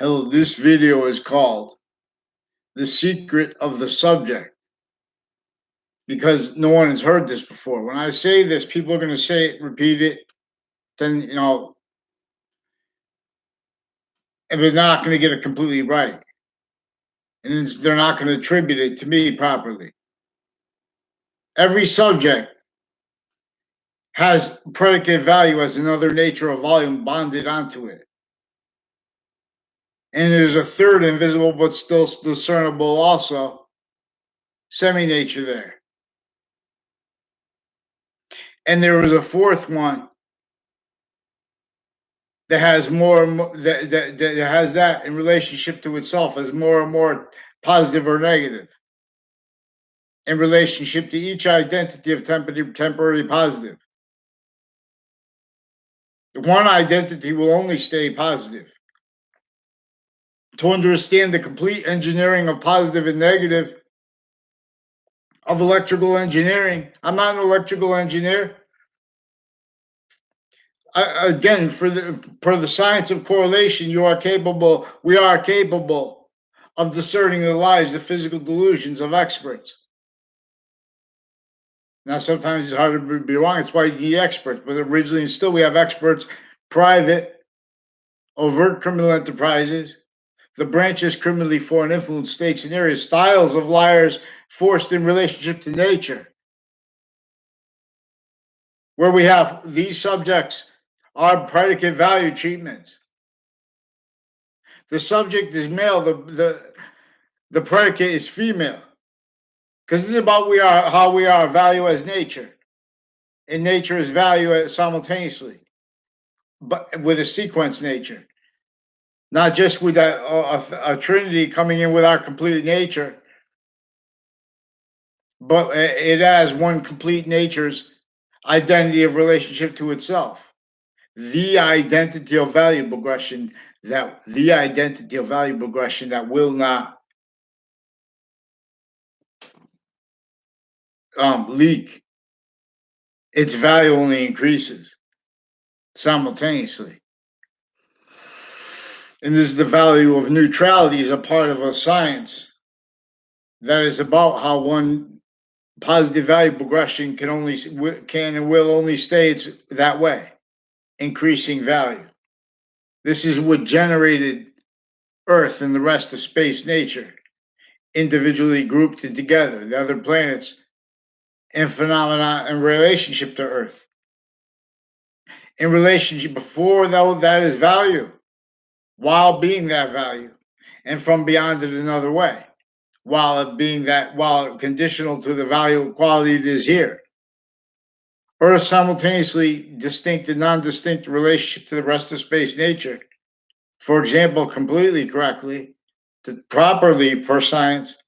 Hello, this video is called The Secret of the Subject because no one has heard this before. When I say this, people are going to say it, repeat it, then, and they're not going to get it completely right. And they're not going to attribute it to me properly. Every subject has predicate value as another nature of volume bonded onto it. And there's a third invisible but still discernible also semi-nature there. And there was a fourth one that has more that has that in relationship to itself as more and more positive or negative in relationship to each identity of temporary positive. One identity will only stay positive. To understand the complete engineering of positive and negative of electrical engineering, I'm not an electrical engineer. Again, for the science of correlation, we are capable of discerning the lies, the physical delusions of experts. Now, sometimes it's hard to be wrong. It's why you need experts. But originally, and still, we have experts, private, overt criminal enterprises, the branches criminally foreign influence states and areas, styles of liars forced in relationship to nature, where we have these subjects are predicate value treatments. The subject is male, the predicate is female. Because this is about how we are value as nature. And nature is value simultaneously, but with a sequence nature. Not just with a trinity coming in with our complete nature, but it has one complete nature's identity of relationship to itself. The identity of value progression that will not leak. Its value only increases simultaneously. And this is the value of neutrality as a part of a science that is about how one positive value progression can and will only stay that way, increasing value. This is what generated Earth and the rest of space nature, individually grouped together, the other planets and phenomena in relationship to Earth. In relationship before that is value, while being that value, and from beyond it another way, while conditional to the value quality it is here. Earth simultaneously distinct and non-distinct relationship to the rest of space nature. For example, completely correctly, properly per science,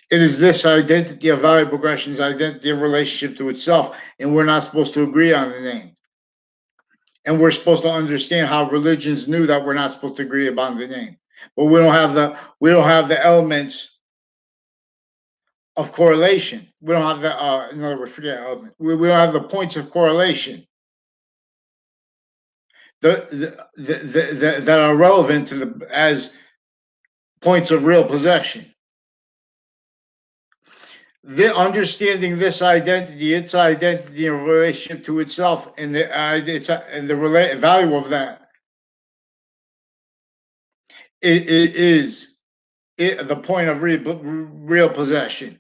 it is this identity of value progression's identity of relationship to itself, and we're not supposed to agree on the name. And we're supposed to understand how religions knew that we're not supposed to agree upon the name. But we don't have the elements of correlation. We don't have the in other words, forget element. We don't have the points of correlation that are relevant to as points of real possession. The understanding its identity in relationship to itself, and the value of that, it is the point of real possession,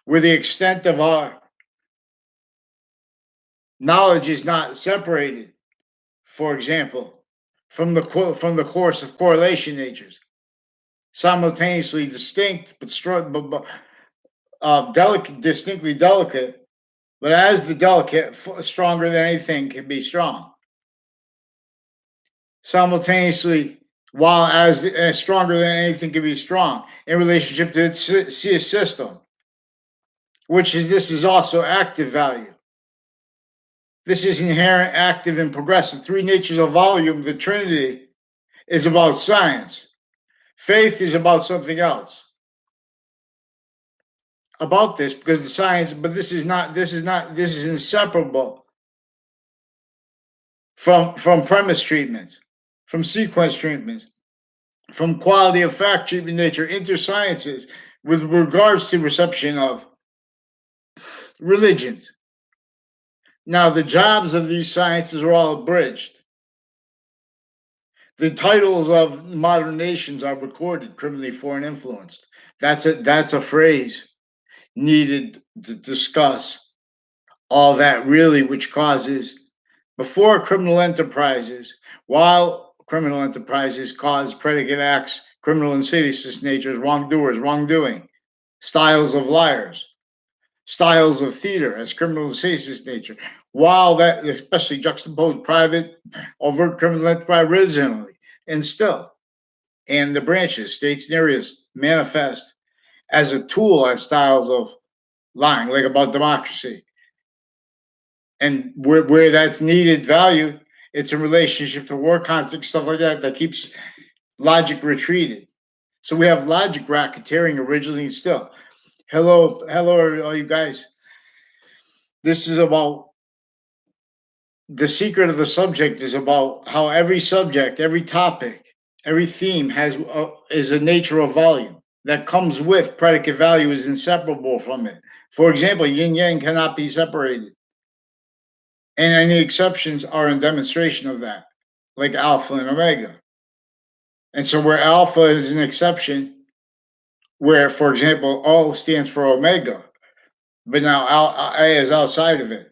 where the extent of our knowledge is not separated, for example, from the course of correlation natures, simultaneously distinct but strong, delicate, distinctly delicate, but as the delicate, stronger than anything can be strong. Simultaneously, while as stronger than anything can be strong in relationship to its system, this is also active value. This is inherent, active, and progressive. Three natures of volume. The Trinity is about science. Faith is about something else. About this, because the science, but this is inseparable from premise treatments, from sequence treatments, from quality of fact treatment nature into sciences with regards to reception of religions. Now, the jobs of these sciences are all abridged. The titles of modern nations are recorded, criminally foreign influenced. That's a phrase needed to discuss all that really, which causes before criminal enterprises, while criminal enterprises cause predicate acts, criminal insidious natures, wrongdoers, wrongdoing, styles of liars, styles of theater as criminal insidious nature, while that especially juxtaposed private overt criminal enterprise originally and still, and the branches, states and areas manifest as a tool on styles of lying, like about democracy. And where that's needed value, it's in relationship to war context, stuff like that, that keeps logic retreated. So we have logic racketeering originally and still. Hello, all you guys. This is about the secret of the subject is about how every subject, every topic, every theme is a nature of volume that comes with predicate value is inseparable from it. For example, yin yang cannot be separated. And any exceptions are in demonstration of that, like alpha and omega. And so where alpha is an exception, where, for example, O stands for omega, but now A is outside of it,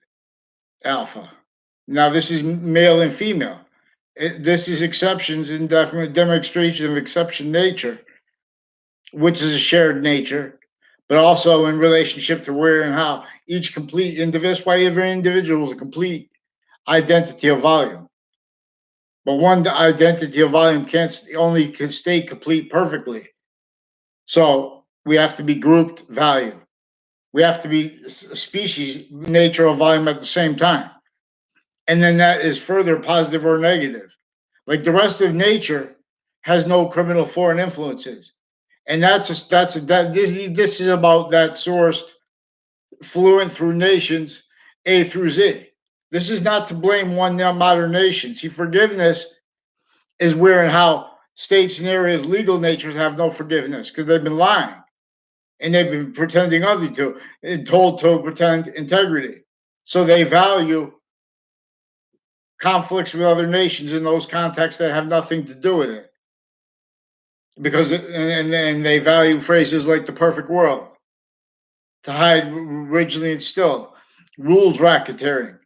alpha. Now this is male and female. This is exceptions in demonstration of exception nature, which is a shared nature, but also in relationship to where and how each complete individual, why every individual is a complete identity of volume. But one identity of volume only can stay complete perfectly. So we have to be grouped value. We have to be species, nature of volume at the same time. And then that is further positive or negative. Like the rest of nature has no criminal foreign influences. And this is about that source fluent through nations, A through Z. This is not to blame one modern nation. See, forgiveness is where and how states and areas legal natures have no forgiveness because they've been lying and they've been pretending other to and told to pretend integrity. So they value conflicts with other nations in those contexts that have nothing to do with it. Because and they value phrases like the perfect world to hide originally and still rules racketeering,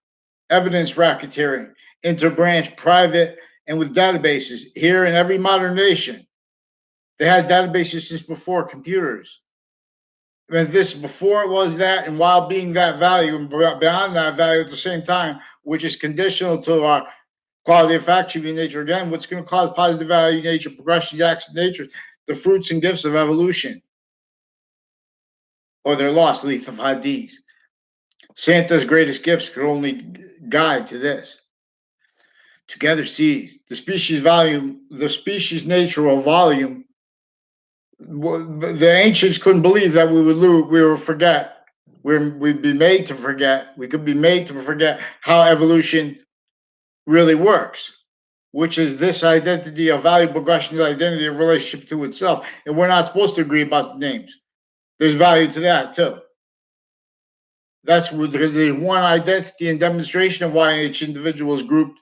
evidence racketeering, interbranch, private, and with databases. Here in every modern nation, they had databases since before computers. And this before it was that, and while being that value and beyond that value at the same time, which is conditional to our quality of fact achieving nature. Again, what's going to cause positive value nature, progression, acts of nature, the fruits and gifts of evolution, or their loss, Letha 5Ds. Santa's greatest gifts could only guide to this. Together sees the species volume, the species nature or volume. The ancients couldn't believe that we would lose, we would forget. We'd be made to forget. We could be made to forget how evolution really works, which is this identity of value, progression, identity of relationship to itself. And we're not supposed to agree about the names. There's value to that too. That's because there's one identity and demonstration of why each individual is grouped.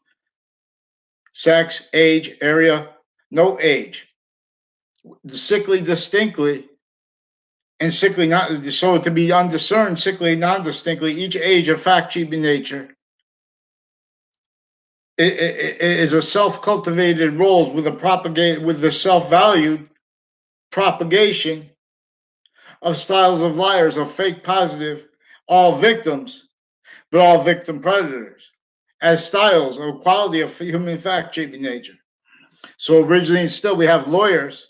Sex, age, area, no age. Sickly distinctly, and sickly not so to be undiscerned, sickly non-distinctly, each age of fact achieving nature. It is a self-cultivated roles with the self-valued propagation of styles of liars, of fake positive, all victims, but all victim predators, as styles of quality of human fact shaping nature. So originally and still we have lawyers,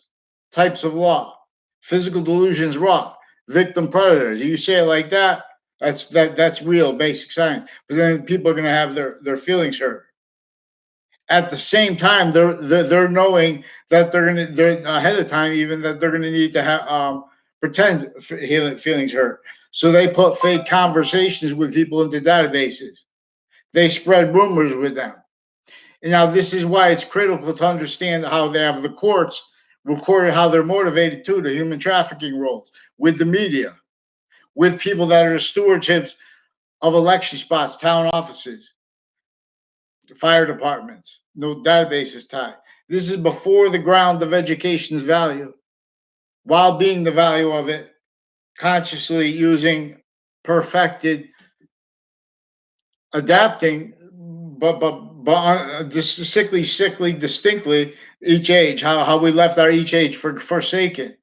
types of law, physical delusions raw, victim predators. You say it like that, that's real basic science. But then people are gonna have their feelings hurt. At the same time, they're knowing that they're ahead of time even that they're gonna need to have pretend feelings hurt. So they put fake conversations with people into databases. They spread rumors with them. And now this is why it's critical to understand how they have the courts recorded how they're motivated to the human trafficking roles with the media, with people that are stewardships of election spots, town offices, fire departments, no databases tied. This is before the ground of education's value, while being the value of it, consciously using perfected, adapting, but sickly, distinctly each age, how we left our each age forsaken.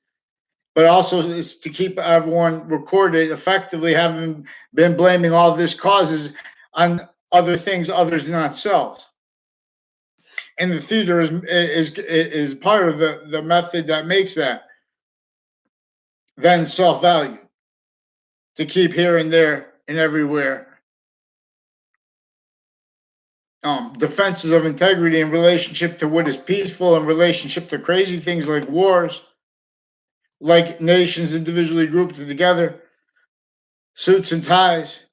But also is to keep everyone recorded effectively, having been blaming all this causes on other things others than ourselves. And the theater is part of the method that makes that then self-value, to keep here and there and everywhere defenses of integrity in relationship to what is peaceful, in relationship to crazy things like wars, like nations individually grouped together, suits and ties,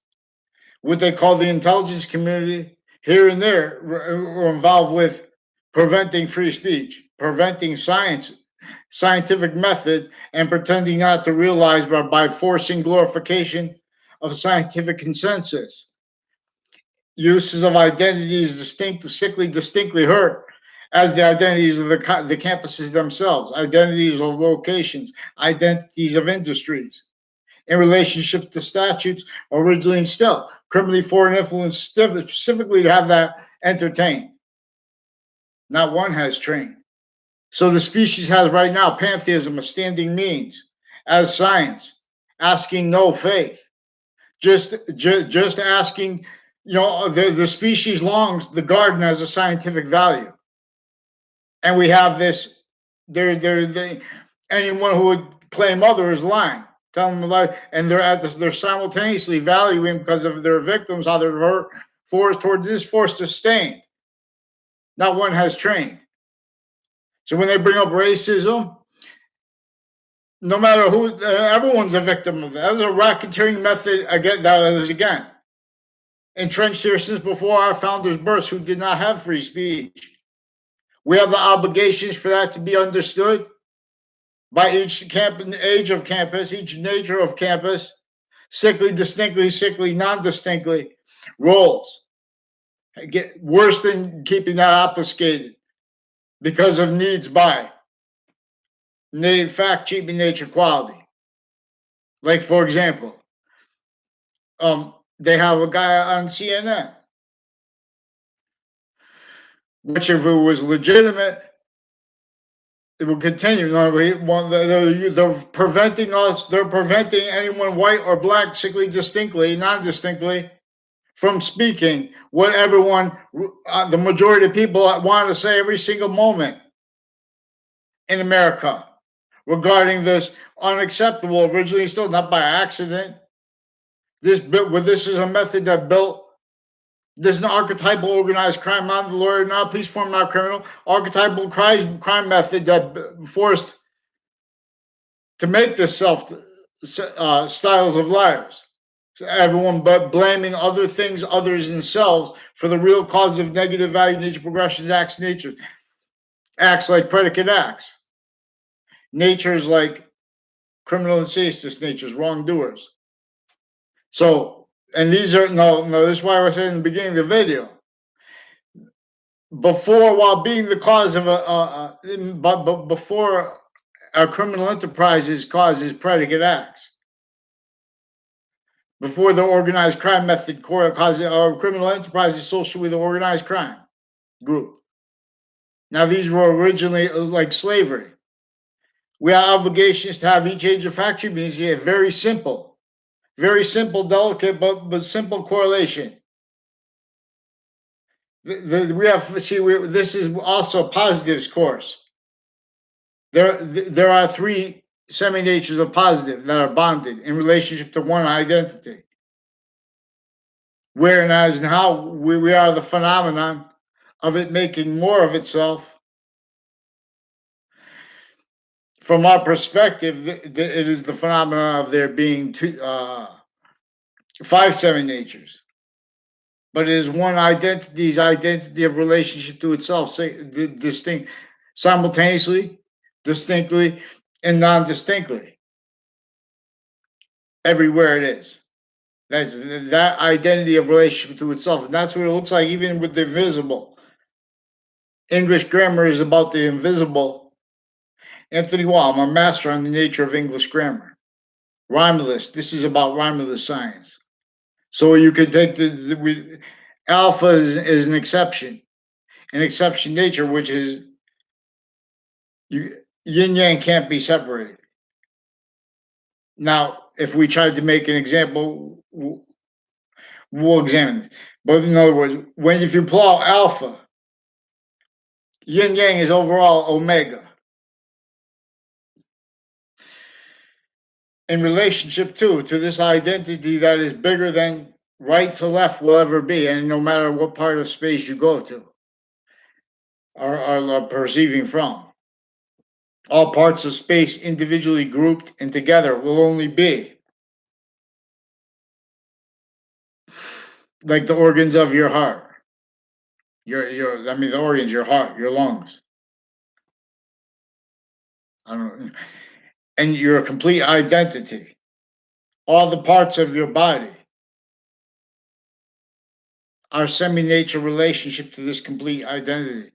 what they call the intelligence community, here and there, were involved with preventing free speech, preventing scientific method, and pretending not to realize by forcing glorification of scientific consensus. Uses of identities distinctly hurt as the identities of the campuses themselves, identities of locations, identities of industries, in relationship to statutes originally instilled, criminally foreign influence specifically to have that entertained. Not one has trained. So the species has right now pantheism, a standing means, as science, asking no faith, just asking, the species longs the garden as a scientific value, and we have this. They anyone who would claim other is lying, telling them a lie, and they're simultaneously valuing because of their victims how they're forced toward this force sustained. Not one has trained. So when they bring up racism, no matter who, everyone's a victim of that. That's a racketeering method again. That is again entrenched here since before our founders' births, who did not have free speech. We have the obligations for that to be understood by each age of campus, each nature of campus, sickly, non-distinctly, roles. Get worse than keeping that obfuscated because of needs by fact, cheaping nature, quality. Like, for example, they have a guy on CNN, which if it was legitimate, it will continue. They're preventing us, they're preventing anyone white or black, sickly, distinctly, non-distinctly, from speaking what everyone, the majority of people want to say every single moment in America regarding this unacceptable, originally still not by accident. This is a method that built. There's an archetypal organized crime, not the lawyer, not police form, not criminal. Archetypal crime method that forced to make this styles of liars. So everyone but blaming other things, others themselves, for the real cause of negative value, nature, progressions, acts, nature. Acts like predicate acts. Natures like criminal and sadist natures, wrongdoers. So, and these are, no, this is why I said in the beginning of the video. Before, while being the cause of but before a criminal enterprises causes predicate acts. Before the organized crime method causes criminal enterprise is associated with the organized crime group. Now, these were originally like slavery. We have obligations to have each age of factory means very simple, delicate, but simple correlation. This is also positives course. There are three semi-natures of positive that are bonded in relationship to one identity. Where and as and how we are the phenomenon of it making more of itself. From our perspective, it is the phenomenon of there being 5 semi-natures. but it is one identity's identity of relationship to itself, distinct, simultaneously, distinctly, and non-distinctly, everywhere it is. That's that identity of relationship to itself, and that's what it looks like even with the invisible. English grammar is about the invisible. Anthony Wall, I'm a master on the nature of English grammar. Rhymolist, this is about rhymolist science. So you could take alpha is an exception nature, which is you, yin yang can't be separated. Now, if we tried to make an example, we'll examine it. But in other words, when if you pull out alpha, yin yang is overall omega. In relationship to this identity that is bigger than right to left will ever be, and no matter what part of space you go to or are perceiving from. All parts of space individually grouped and together will only be like the organs of your heart. The organs, your heart, your lungs. I don't know. And your complete identity. All the parts of your body are semi-nature relationship to this complete identity.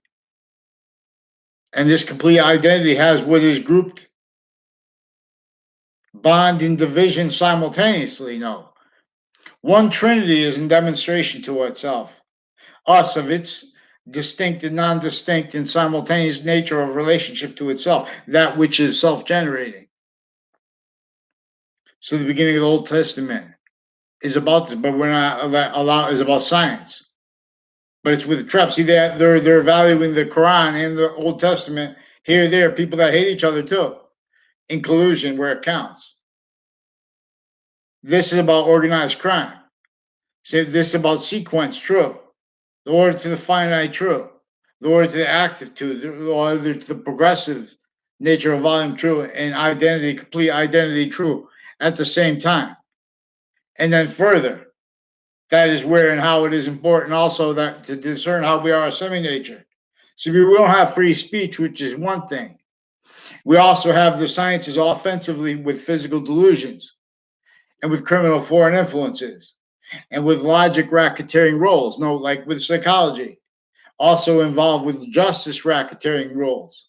And this complete identity has what is grouped, bond, and division simultaneously. No. One Trinity is in demonstration to itself. Us of its distinct and non-distinct and simultaneous nature of relationship to itself, that which is self-generating. So the beginning of the Old Testament is about this, but we're not allowed is about science. But it's with the trap. See, they're valuing the Quran and the Old Testament here, there, people that hate each other too, in collusion where it counts. This is about organized crime. See, this is about sequence, true. The order to the finite, true. The order to the active, true. The order to the progressive nature of volume, true. And identity, complete identity, true at the same time. And then further, that is where and how it is important also that to discern how we are a semi-nature. See, we don't have free speech, which is one thing. We also have the sciences offensively with physical delusions and with criminal foreign influences and with logic racketeering roles. No, like with psychology, also involved with justice racketeering roles.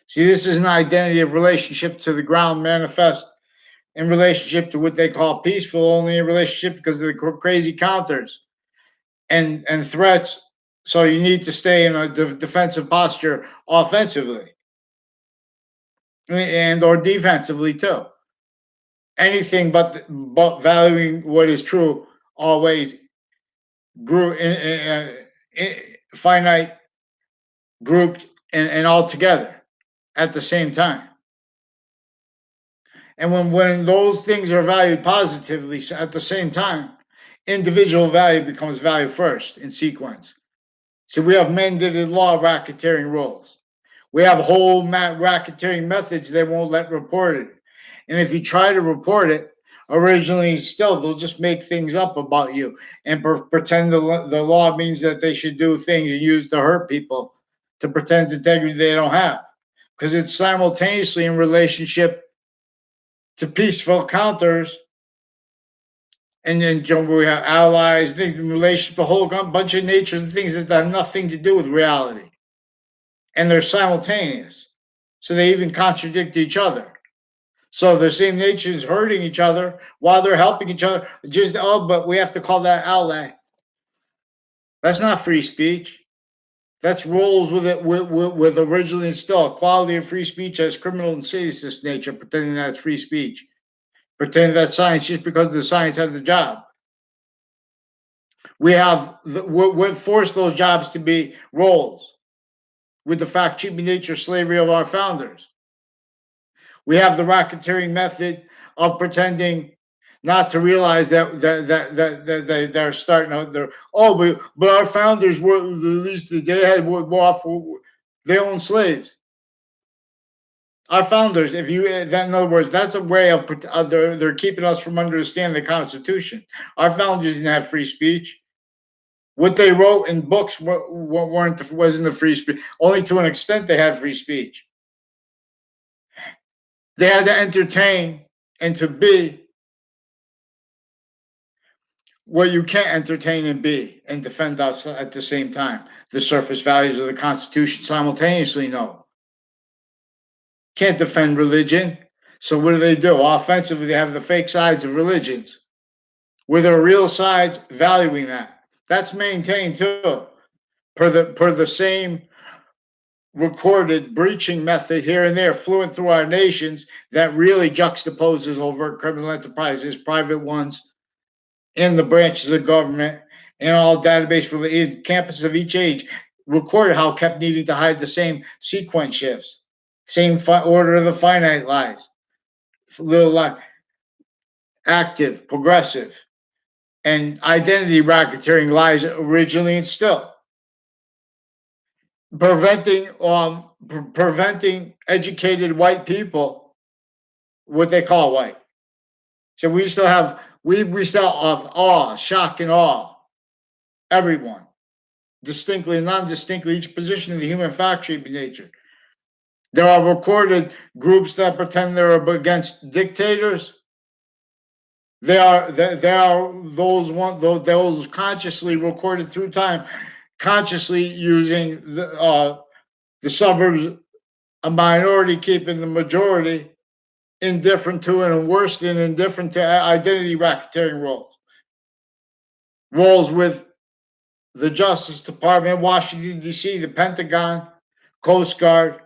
See, this is an identity of relationship to the ground manifest in relationship to what they call peaceful, only in relationship because of the crazy counters and threats. So you need to stay in a defensive posture offensively and or defensively too. Anything but valuing what is true always grew finite, grouped, and all together at the same time. And when those things are valued positively at the same time, individual value becomes value first in sequence. So we have mandated law racketeering rules. We have whole racketeering methods they won't let reported. And if you try to report it, originally still they'll just make things up about you and pretend the law means that they should do things used to hurt people to pretend integrity they don't have. Because it's simultaneously in relationship to peaceful counters, and then we have allies, things in relation to the whole bunch of natures and things that have nothing to do with reality. And they're simultaneous. So they even contradict each other. So the same nature is hurting each other while they're helping each other. Just but we have to call that ally. That's not free speech. That's rolls with it with originally still quality of free speech as criminal and seditious nature, pretending that's free speech. Pretending that's science just because the science has the job. We have what forced those jobs to be roles with the fact cheating nature slavery of our founders. We have the racketeering method of pretending not to realize that they're starting out there. But our founders were at least they had they owned slaves. Our founders, if you in other words, that's a way of they're keeping us from understanding the Constitution. Our founders didn't have free speech. What they wrote in books wasn't the free speech. Only to an extent they had free speech. They had to entertain and to be what you can't entertain and be and defend us at the same time. The surface values of the Constitution simultaneously, no. Can't defend religion. So what do? Offensively, they have the fake sides of religions, where there are real sides valuing that. That's maintained too, per the same recorded breaching method here and there, fluent through our nations, that really juxtaposes overt criminal enterprises, private ones, in the branches of government, and all database related campuses of each age, recorded how kept needing to hide the same sequence shifts, same order of the finite lies, little lie, active, progressive, and identity racketeering lies originally and still. Preventing educated white people, what they call white. So we still have awe, shock and awe. Everyone, distinctly and non-distinctly, each position in the human fact shaping nature. There are recorded groups that pretend they're against dictators. There are those consciously recorded through time, consciously using the suburbs, a minority keeping the majority, indifferent to and worse than indifferent to identity racketeering roles with the Justice Department, Washington, D.C., the Pentagon, Coast Guard,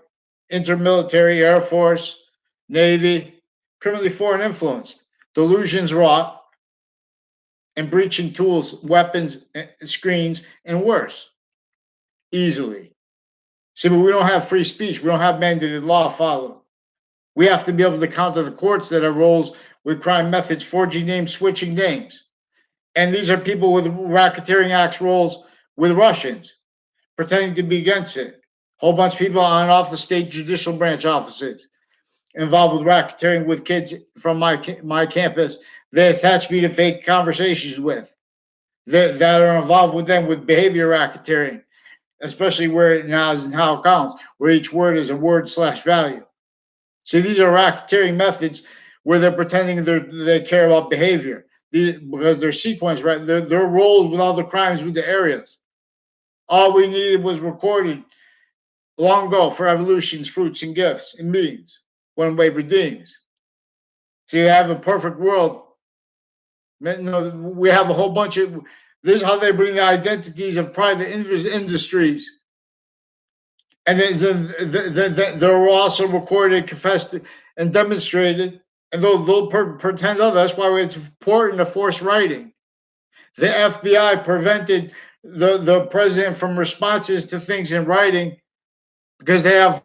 intermilitary, Air Force, Navy, criminally foreign influence, delusions wrought, and breaching tools, weapons, screens, and worse, easily. See, but we don't have free speech. We don't have mandated law followed. We have to be able to counter the courts that are roles with crime methods, forging names, switching names. And these are people with racketeering acts roles with Russians, pretending to be against it. Whole bunch of people on off the state judicial branch offices involved with racketeering with kids from my campus. They attach me to fake conversations with that are involved with them with behavior racketeering, especially where it now is and how it counts, where each word is a word / value. See, these are racketeering methods where they're pretending they care about behavior because they're sequenced, right? Their roles with all the crimes with the areas. All we needed was recorded long ago for evolution's fruits and gifts and means, one way redeems. So you have a perfect world. We have a whole bunch of, this is how they bring the identities of private industries. And they're also recorded, confessed, and demonstrated. And they'll pretend, oh, that's why it's important to force writing. The FBI prevented the president from responses to things in writing because they have